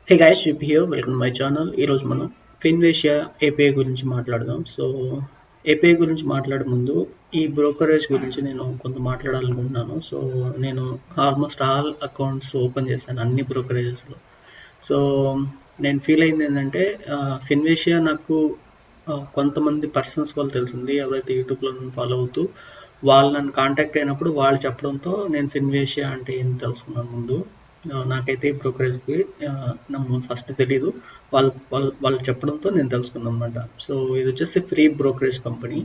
Hey guys, ship here. Welcome to my channel. ఈరోజు మనం ఫిన్వేషియా API గురించి మాట్లాడదాం. సో ఏపీఐ గురించి మాట్లాడే ముందు ఈ బ్రోకరేజ్ గురించి నేను కొంత మాట్లాడాలనుకుంటున్నాను. సో నేను ఆల్మోస్ట్ ఆల్ అకౌంట్స్ ఓపెన్ చేశాను అన్ని బ్రోకరేజెస్లో. సో నేను ఫీల్ అయింది ఏంటంటే ఫిన్వేషియా నాకు కొంతమంది పర్సన్స్ వాళ్ళు తెలిసింది, ఎవరైతే యూట్యూబ్లో నన్ను ఫాలో అవుతూ వాళ్ళు నన్ను కాంటాక్ట్ అయినప్పుడు వాళ్ళు చెప్పడంతో నేను ఫిన్వేషియా అంటే ఏం తెలుసుకున్నాను ముందు. నాకైతే ఈ బ్రోకరేజ్కి నాకు ఫస్ట్ తెలీదు. వాళ్ళు చెప్పడంతో నేను తెలుసుకున్నాను అనమాట. సో ఇది వచ్చేసి ఫ్రీ బ్రోకరేజ్ కంపెనీ.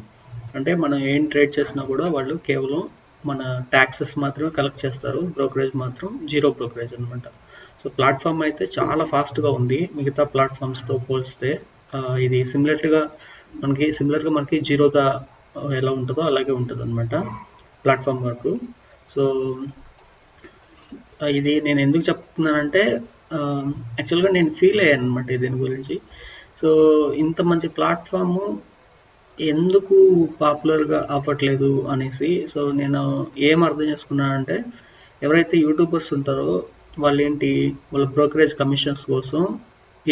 అంటే మనం ఏం ట్రేడ్ చేసినా కూడా వాళ్ళు కేవలం మన ట్యాక్సెస్ మాత్రమే కలెక్ట్ చేస్తారు. బ్రోకరేజ్ మాత్రం జీరో బ్రోకరేజ్ అనమాట. సో ప్లాట్ఫామ్ అయితే చాలా ఫాస్ట్గా ఉంది మిగతా ప్లాట్ఫామ్స్తో పోలిస్తే. ఇది సిమిలర్గా మనకి జీరోదా ఎలా ఉంటుందో అలాగే ఉంటుంది అనమాట ప్లాట్ఫామ్ వరకు. సో ఇది నేను ఎందుకు చెప్తున్నానంటే యాక్చువల్గా నేను ఫీల్ అయ్యాను అనమాట దీని గురించి. సో ఇంత మంచి ప్లాట్ఫాము ఎందుకు పాపులర్గా అవ్వట్లేదు అనేసి. సో నేను ఏం అర్థం చేసుకున్నానంటే, ఎవరైతే యూట్యూబర్స్ ఉంటారో వాళ్ళ బ్రోకరేజ్ కమిషన్స్ కోసం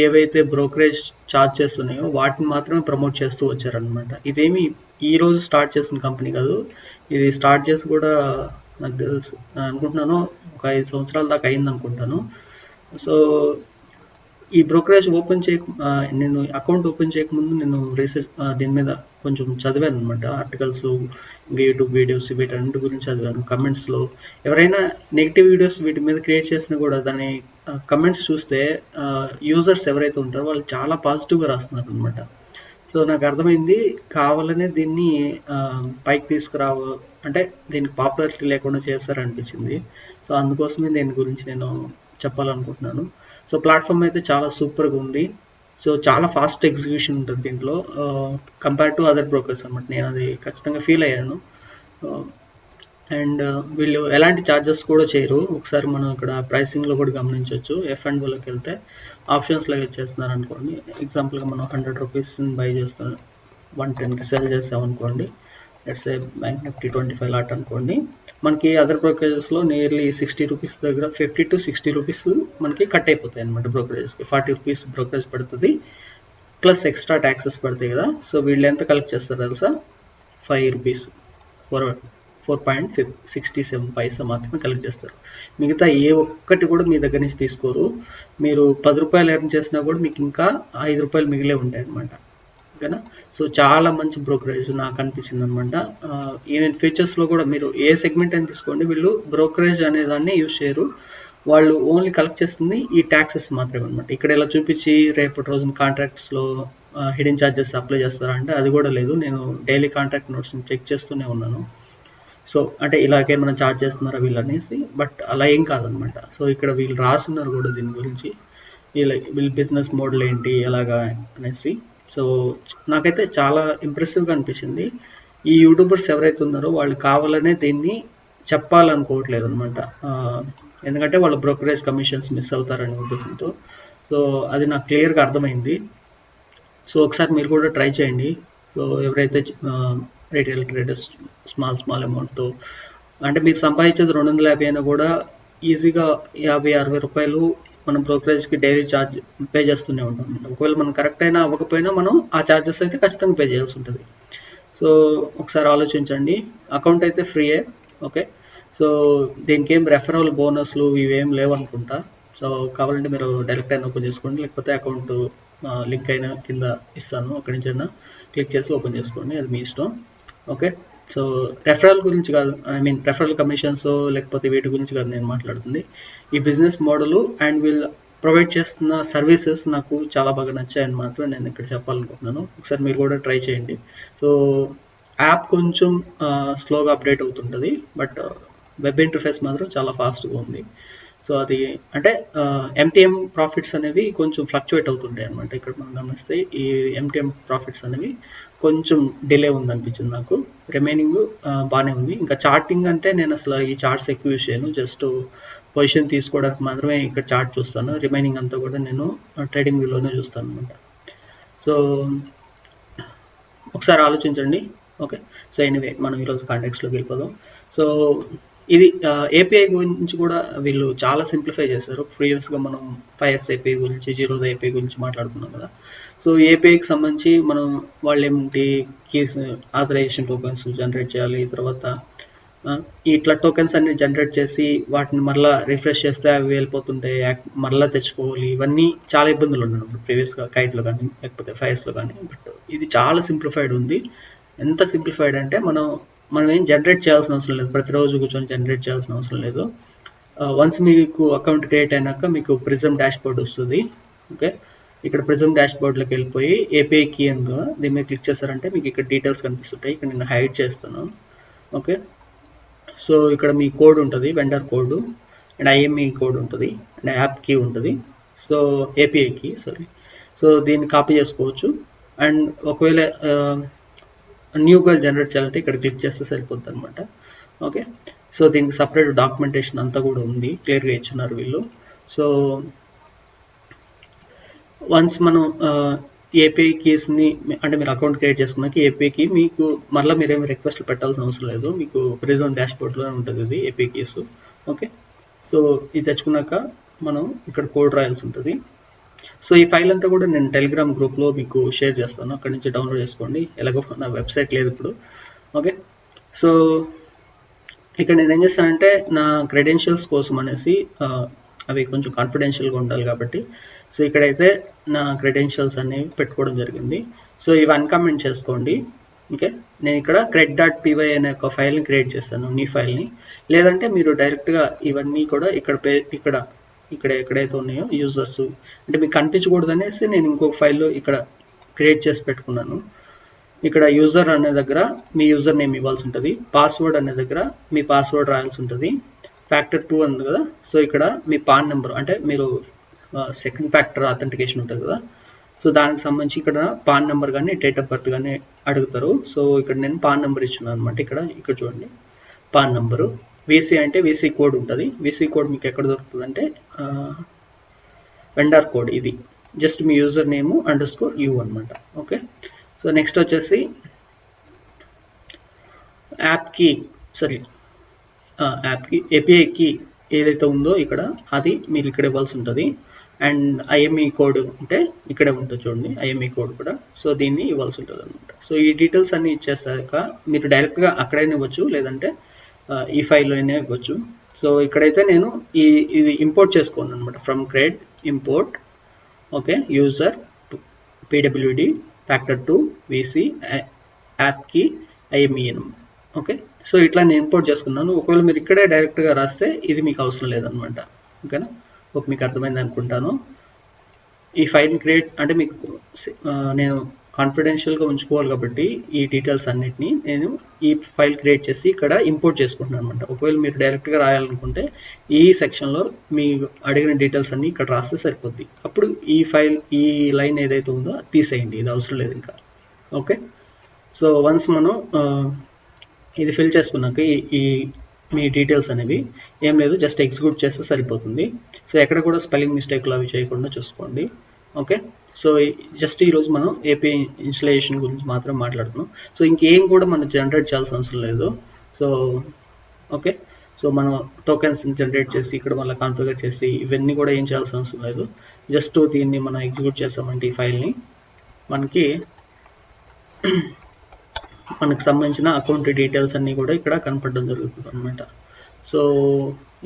ఏవైతే బ్రోకరేజ్ ఛార్జ్ చేస్తున్నాయో వాటిని మాత్రమే ప్రమోట్ చేస్తూ వచ్చారనమాట. ఇదేమి ఈ రోజు స్టార్ట్ చేసిన కంపెనీ కాదు. ఇది స్టార్ట్ చేసి కూడా నాకు తెలుసు అనుకుంటున్నాను ఒక 5 సంవత్సరాల దాకా అయింది అనుకుంటాను. సో ఈ బ్రోకరేజ్ నేను అకౌంట్ ఓపెన్ చేయకముందు నేను రీసెర్చ్ దీని మీద కొంచెం చదివాను అనమాట. ఆర్టికల్స్, ఇంకా యూట్యూబ్ వీడియోస్ వీటన్నిటి గురించి చదివాను. కమెంట్స్లో ఎవరైనా నెగిటివ్ వీడియోస్ వీటి మీద క్రియేట్ చేసినా కూడా దాని కమెంట్స్ చూస్తే యూజర్స్ ఎవరైతే ఉంటారో వాళ్ళు చాలా పాజిటివ్గా రాస్తున్నారు అనమాట. సో నాకు అర్థమైంది కావాలనే దీన్ని పైకి అంటే దీనికి పాపులారిటీ లేకుండా చేస్తారనిపించింది. సో అందుకోసమే దీని గురించి నేను చెప్పాలనుకుంటున్నాను. సో ప్లాట్ఫామ్ అయితే చాలా సూపర్గా ఉంది. సో చాలా ఫాస్ట్ ఎగ్జిక్యూషన్ ఉంటుంది దీంట్లో కంపేర్ టు అదర్ బ్రోకర్స్ అనమాట. నేను అది ఖచ్చితంగా ఫీల్ అయ్యాను. అండ్ వీళ్ళు ఎలాంటి ఛార్జెస్ కూడా చేయరు. ఒకసారి మనం ఇక్కడ ప్రైసింగ్లో కూడా గమనించవచ్చు. F&Oలోకి వెళ్తే ఆప్షన్స్లో చేస్తున్నారు అనుకోండి. ఎగ్జాంపుల్గా మనం 100 రూపీస్ బై చేస్తాం, 110కి సెల్ చేస్తాం అనుకోండి. Let's say bank Nifty 25 lot అనుకోండి. మనకి అదర్ బ్రోకరేజెస్లో నియర్లీ 60 రూపీస్ దగ్గర 50 to 60 రూపీస్ మనకి కట్ అయిపోతాయి అనమాట. బ్రోకరేజెస్కి 40 రూపీస్ బ్రోకరేజ్ పడుతుంది, ప్లస్ ఎక్స్ట్రా ట్యాక్సెస్ పడతాయి కదా. సో వీళ్ళు ఎంత కలెక్ట్ చేస్తారు తెలుసా? 5 రూపీస్ 4.67 పైసా మాత్రమే కలెక్ట్ చేస్తారు. మిగతా ఏ ఒక్కటి కూడా మీ దగ్గర నుంచి తీసుకోరు. మీరు 10 రూపాయలు ఎర్న్ చేసినా కూడా మీకు ఇంకా 5 రూపాయలు మిగిలే ఉంటాయి అనమాట. ఓకేనా? సో చాలా మంచి బ్రోకరేజ్ నాకు అనిపించింది అనమాట. ఈవెన్ ఫీచర్స్లో కూడా మీరు ఏ సెగ్మెంట్ అని తీసుకోండి, వీళ్ళు బ్రోకరేజ్ అనే దాన్ని యూజ్ చేయరు. వాళ్ళు ఓన్లీ కలెక్ట్ చేస్తుంది ఈ ట్యాక్సెస్ మాత్రమే అనమాట. ఇక్కడ ఇలా చూపించి రేపటి రోజున కాంట్రాక్ట్స్లో హిడెన్ ఛార్జెస్ అప్లై చేస్తారా అంటే అది కూడా లేదు. నేను డైలీ కాంట్రాక్ట్ నోట్స్ని చెక్ చేస్తూనే ఉన్నాను. సో అంటే ఇలాగే మనం ఛార్జ్ చేస్తున్నారా వీళ్ళు అనేసి, బట్ అలా ఏం కాదనమాట. సో ఇక్కడ వీళ్ళు రాస్తున్నారు కూడా దీని గురించి, వీళ్ళ బిజినెస్ మోడల్ ఏంటి ఎలాగా అనేసి. సో నాకైతే చాలా ఇంప్రెసివ్గా అనిపించింది. ఈ యూట్యూబర్స్ ఎవరైతే ఉన్నారో వాళ్ళు కావాలనే దీన్ని చెప్పాలనుకోవట్లేదు అనమాట. ఎందుకంటే వాళ్ళ బ్రోకరేజ్ కమిషన్స్ మిస్ అవుతారనే ఉద్దేశంతో. సో అది నాకు క్లియర్గా అర్థమైంది. సో ఒకసారి మీరు కూడా ట్రై చేయండి. సో ఎవరైతే రీటైల్ ట్రేడర్స్ స్మాల్ అమౌంట్తో, అంటే మీరు సంపాదించేది 250 అయినా కూడా ఈజీగా 50-60 రూపాయలు మనం బ్రోకరేజ్కి డైలీ ఛార్జ్ పే చేస్తూనే ఉంటాం. ఒకవేళ మనం కరెక్ట్ అయినా అవ్వకపోయినా మనం ఆ ఛార్జెస్ అయితే ఖచ్చితంగా పే చేయాల్సి ఉంటుంది. సో ఒకసారి ఆలోచించండి. అకౌంట్ అయితే ఫ్రీయే, ఓకే. సో దీనికి ఏం రెఫరల్ బోనస్లు ఇవేం లేవనుకుంటా. సో కావాలంటే మీరు డైరెక్ట్ అయినా ఓపెన్ చేసుకోండి, లేకపోతే అకౌంట్ లింక్ అయినా కింద ఇస్తాను, అక్కడి నుంచి అయినా క్లిక్ చేసి ఓపెన్ చేసుకోండి, అది మీ ఇష్టం. ఓకే. సో రెఫరల్ గురించి కాదు, రెఫరల్ కమిషన్స్ లేకపోతే వీటి గురించి కాదు నేను మాట్లాడుతుంది. ఈ బిజినెస్ మోడలు అండ్ వీళ్ళు ప్రొవైడ్ చేస్తున్న సర్వీసెస్ నాకు చాలా బాగా నచ్చాయని మాత్రం నేను ఇక్కడ చెప్పాలనుకుంటున్నాను. ఒకసారి మీరు కూడా ట్రై చేయండి. సో యాప్ కొంచెం స్లోగా అప్డేట్ అవుతుంటుంది, బట్ వెబ్ ఇంటర్ఫేస్ మాత్రం చాలా ఫాస్ట్గా ఉంది. సో అది అంటే MTM ప్రాఫిట్స్ అనేవి కొంచెం ఫ్లక్చువేట్ అవుతుంటాయి అనమాట. ఇక్కడ మనం గమనిస్తే ఈ MTM ప్రాఫిట్స్ అనేవి కొంచెం డిలే ఉందనిపించింది నాకు. రిమైనింగ్ బాగానే ఉంది. ఇంకా చార్టింగ్ అంటే నేను అసలు ఈ చార్ట్స్ ఎక్కువ యూస్ చేయను, జస్ట్ పొజిషన్ తీసుకోవడానికి మాత్రమే ఇక్కడ చార్ట్ చూస్తాను. రిమైనింగ్ అంతా కూడా నేను ట్రేడింగ్ వ్యూలోనే చూస్తాను అనమాట. సో ఒకసారి ఆలోచించండి, ఓకే. సో ఎనీవే మనం ఈరోజు కాంటాక్ట్స్లోకి వెళ్ళిపోదాం. సో ఇది ఏపీఐ గురించి కూడా వీళ్ళు చాలా సింప్లిఫై చేస్తారు. ప్రీవియస్గా మనం ఫైర్స్ ఏపీఐ గురించి, జీరోదా ఏపీఐ గురించి మాట్లాడుకున్నాం కదా. సో ఏపీఐకి సంబంధించి మనం వాళ్ళు ఏమిటి కీస్, ఆథరైజేషన్ టోకెన్స్ జనరేట్ చేయాలి. తర్వాత ఇట్లా టోకెన్స్ అన్ని జనరేట్ చేసి వాటిని మరలా రిఫ్రెష్ చేస్తే అవి వెళ్ళిపోతుంటాయి, మరలా తెచ్చుకోవాలి. ఇవన్నీ చాలా ఇబ్బందులు ఉన్నాయి ప్రీవియస్గా కైట్లో కానీ లేకపోతే ఫైర్స్లో కానీ. బట్ ఇది చాలా సింప్లిఫైడ్ ఉంది. ఎంత సింప్లిఫైడ్ అంటే మనం ఏం జనరేట్ చేయాల్సిన అవసరం లేదు, ప్రతిరోజు కూర్చొని జనరేట్ చేయాల్సిన అవసరం లేదు. వన్స్ మీకు అకౌంట్ క్రియేట్ అయినాక మీకు ప్రిజమ్ డాష్ బోర్డ్ వస్తుంది. ఓకే, ఇక్కడ ప్రిజమ్ డాష్ బోర్డ్లోకి వెళ్ళిపోయి ఏపీఐ కీ ఉందో దీని మీద క్లిక్ చేస్తారంటే మీకు ఇక్కడ డీటెయిల్స్ కనిపిస్తుంటాయి. ఇక్కడ నేను హైడ్ చేస్తాను. ఓకే, సో ఇక్కడ మీ కోడ్ ఉంటుంది, vendor code and IME code ఉంటుంది అండ్ యాప్ కీ ఉంటుంది. So API key sorry. So దీన్ని కాపీ చేసుకోవచ్చు. అండ్ ఒకవేళ న్యూగా జనరేట్ చేయాలంటే ఇక్కడ క్లిక్ చేస్తే సరిపోద్ది అనమాట. ఓకే, సో దీనికి సపరేట్ డాక్యుమెంటేషన్ అంతా కూడా ఉంది, క్లియర్గా ఇచ్చున్నారు వీళ్ళు. సో వన్స్ మనం ఏపీఐ కీస్ని అంటే మీరు అకౌంట్ క్రియేట్ చేసుకున్నాక ఏపీఐకి మీకు మళ్ళీ మీరేమి రిక్వెస్ట్లు పెట్టాల్సిన అవసరం లేదు. మీకు ప్రిజమ్ డాష్ బోర్డ్లోనే ఉంటుంది ఇది ఏపీఐ కీస్. ఓకే, సో ఇది తెచ్చుకున్నాక మనం ఇక్కడ కోడ్ రాయాల్సి ఉంటుంది. సో ఈ ఫైల్ అంతా కూడా నేను టెలిగ్రామ్ గ్రూప్లో మీకు షేర్ చేస్తాను, అక్కడి నుంచి డౌన్లోడ్ చేసుకోండి. ఎలాగో నా వెబ్సైట్ లేదు ఇప్పుడు. ఓకే, సో ఇక్కడ నేను ఏం చేస్తానంటే నా క్రెడెన్షియల్స్ కోసం అనేసి అవి కొంచెం కాన్ఫిడెన్షియల్గా ఉండాలి కాబట్టి సో ఇక్కడైతే నా క్రెడెన్షియల్స్ అనేవి పెట్టుకోవడం జరిగింది. సో ఇవి అన్కామెంట్ చేసుకోండి. ఓకే, నేను ఇక్కడ cred.py అనే ఒక ఫైల్ని క్రియేట్ చేశాను, నీ ఫైల్ని. లేదంటే మీరు డైరెక్ట్గా ఇవన్నీ కూడా ఇక్కడ ఎక్కడైతే ఉన్నాయో యూజర్స్ అంటే మీకు కనిపించకూడదు అనేసి నేను ఇంకొక ఫైల్లో ఇక్కడ క్రియేట్ చేసి పెట్టుకున్నాను. ఇక్కడ యూజర్ అనే దగ్గర మీ యూజర్ నేమ్ ఇవ్వాల్సి ఉంటుంది, పాస్వర్డ్ అనే దగ్గర మీ పాస్వర్డ్ రాయాల్సి ఉంటుంది, ఫ్యాక్టర్ 2 ఉంది కదా. సో ఇక్కడ మీ పాన్ నెంబర్ అంటే మీరు సెకండ్ ఫ్యాక్టర్ అథెంటికేషన్ ఉంటుంది కదా, సో దానికి సంబంధించి ఇక్కడ పాన్ నెంబర్ కానీ డేట్ ఆఫ్ బర్త్ కానీ అడుగుతారు. సో ఇక్కడ నేను పాన్ నెంబర్ ఇచ్చున్నాను అనమాట. ఇక్కడ చూడండి పాన్ నెంబరు. వీసీ అంటే వీసీ కోడ్ ఉంటుంది. వీసీ కోడ్ మీకు ఎక్కడ దొరుకుతుంది అంటే వెండర్ కోడ్. ఇది జస్ట్ మీ యూజర్ నేమ్ _u అనమాట. ఓకే, సో నెక్స్ట్ వచ్చేసి యాప్కి ఏపీఐ కీ ఏదైతే ఉందో ఇక్కడ అది మీరు ఇక్కడ ఇవ్వాల్సి ఉంటుంది. అండ్ ఐఎంఈ కోడ్ అంటే ఇక్కడే ఉంటుంది చూడండి, ఐఎంఈ కోడ్ కూడా. సో దీన్ని ఇవ్వాల్సి ఉంటుంది అనమాట. సో ఈ డీటెయిల్స్ అన్ని ఇచ్చేసాక మీరు డైరెక్ట్గా అక్కడైనా ఇవ్వచ్చు, లేదంటే ఈ ఫైల్లోనే ఇవ్వచ్చు. సో ఇక్కడైతే నేను ఇది ఇంపోర్ట్ చేసుకోను అనమాట. From cred import okay user pwd factor 2 VC యాప్కి ఐఎంఈఎన్. ఓకే, సో ఇట్లా నేను ఇంపోర్ట్ చేసుకున్నాను. ఒకవేళ మీరు ఇక్కడే డైరెక్ట్గా రాస్తే ఇది మీకు అవసరం లేదనమాట. ఓకేనా, మీకు అర్థమైంది అనుకుంటాను. ఈ ఫైల్ని క్రియేట్ అంటే మీకు నేను కాన్ఫిడెన్షియల్గా ఉంచుకోవాలి కాబట్టి ఈ డీటెయిల్స్ అన్నిటినీ నేను ఈ ఫైల్ క్రియేట్ చేసి ఇక్కడ ఇంపోర్ట్ చేసుకుంటున్నాను అనమాట. ఒకవేళ మీరు డైరెక్ట్గా రాయాలనుకుంటే ఈ సెక్షన్లో మీ అడిగిన డీటెయిల్స్ అన్నీ ఇక్కడ రాస్తే సరిపోద్ది. అప్పుడు ఈ లైన్ ఏదైతే ఉందో అది తీసేయండి, ఇది అవసరం లేదు ఇంకా. ఓకే, సో వన్స్ మనం ఇది ఫిల్ చేసుకున్నాక మీ డీటెయిల్స్ అనేవి ఏం లేదు, జస్ట్ ఎగ్జిక్యూట్ చేస్తే సరిపోతుంది. సో ఎక్కడ కూడా స్పెల్లింగ్ మిస్టేక్లు అవి చేయకుండా చూసుకోండి. ఓకే, సో జస్ట్ ఈరోజు మనం ఏపీఐ ఇన్స్టలేషన్ గురించి మాత్రం మాట్లాడుతున్నాం. సో ఇంకేం కూడా మనం జనరేట్ చేయాల్సిన అవసరం లేదు. సో ఓకే, సో మనం టోకెన్స్ జనరేట్ చేసి ఇక్కడ మళ్ళీ కాన్ఫిగర్ చేసి ఇవన్నీ కూడా ఏం చేయాల్సిన అవసరం లేదు. జస్ట్ దీన్ని మనం ఎగ్జిక్యూట్ చేస్తామంటే ఈ ఫైల్ని మనకు సంబంధించిన అకౌంట్ డీటెయిల్స్ అన్నీ కూడా ఇక్కడ కనపడడం జరుగుతుంది అనమాట. సో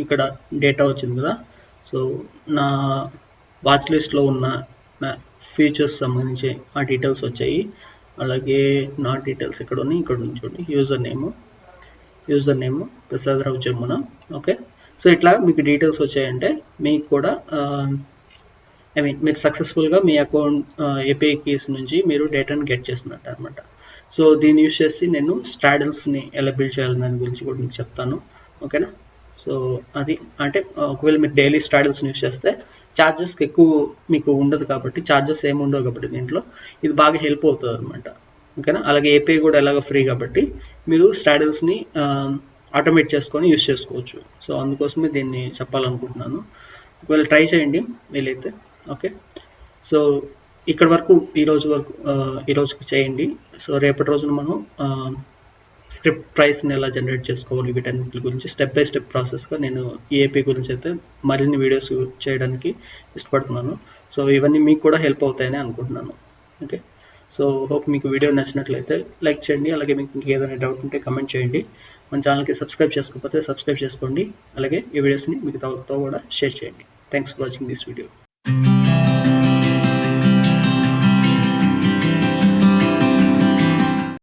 ఇక్కడ డేటా వచ్చింది కదా. సో నా వాచ్ లిస్ట్లో ఉన్న ఫీచర్స్ సంబంధించి ఆ డీటెయిల్స్ వచ్చాయి. అలాగే నా డీటెయిల్స్ ఇక్కడ ఉన్నాయి, ఇక్కడ నుంచి చూడండి user name Prasadarao Jamuna. Okay, so ఇట్లా మీకు డీటెయిల్స్ వచ్చాయంటే మీకు కూడా మీరు సక్సెస్ఫుల్గా మీ అకౌంట్ ఏపీఐ కీస్ నుంచి మీరు డేటాని గెట్ చేస్తున్నట్టు అనమాట. సో దీన్ని యూజ్ చేసి నేను స్ట్రాడల్స్ని ఎలా బిల్డ్ చేయాలని దాని గురించి కూడా మీకు చెప్తాను. ఓకేనా, సో అది అంటే ఒకవేళ మీరు డైలీ స్ట్రాడల్స్ని యూజ్ చేస్తే ఛార్జెస్కి ఎక్కువ మీకు ఉండదు కాబట్టి, ఛార్జెస్ ఏమి ఉండవు కాబట్టి దీంట్లో ఇది బాగా హెల్ప్ అవుతుంది అనమాట. ఓకేనా, అలాగే ఏపీఐ కూడా ఎలాగో ఫ్రీ కాబట్టి మీరు స్ట్రాడల్స్ని ఆటోమేట్ చేసుకొని యూజ్ చేసుకోవచ్చు. సో అందుకోసమే దీన్ని చెప్పాలనుకుంటున్నాను. ఒకవేళ ట్రై చేయండి వీలైతే. ఓకే, సో ఇక్కడ వరకు ఈ రోజుకి చేయండి. సో రేపటి రోజున మనం స్క్రిప్ట్ ప్రైస్ని ఎలా జనరేట్ చేసుకోవాలి వీటన్నిటి గురించి స్టెప్ బై స్టెప్ ప్రాసెస్గా నేను ఏపీ గురించి అయితే మరిన్ని వీడియోస్ చేయడానికి ఇష్టపడుతున్నాను. సో ఇవన్నీ మీకు కూడా హెల్ప్ అవుతాయని అనుకుంటున్నాను. ఓకే, సో హోప్ మీకు వీడియో నచ్చినట్లయితే లైక్ చేయండి. అలాగే మీకు ఇంకేదైనా డౌట్ ఉంటే కమెంట్ చేయండి. మన ఛానల్కి సబ్స్క్రైబ్ చేసుకోకపోతే సబ్స్క్రైబ్ చేసుకోండి. అలాగే ఈ వీడియోస్ని మీకు తో కూడా షేర్ చేయండి. Thanks for watching this video.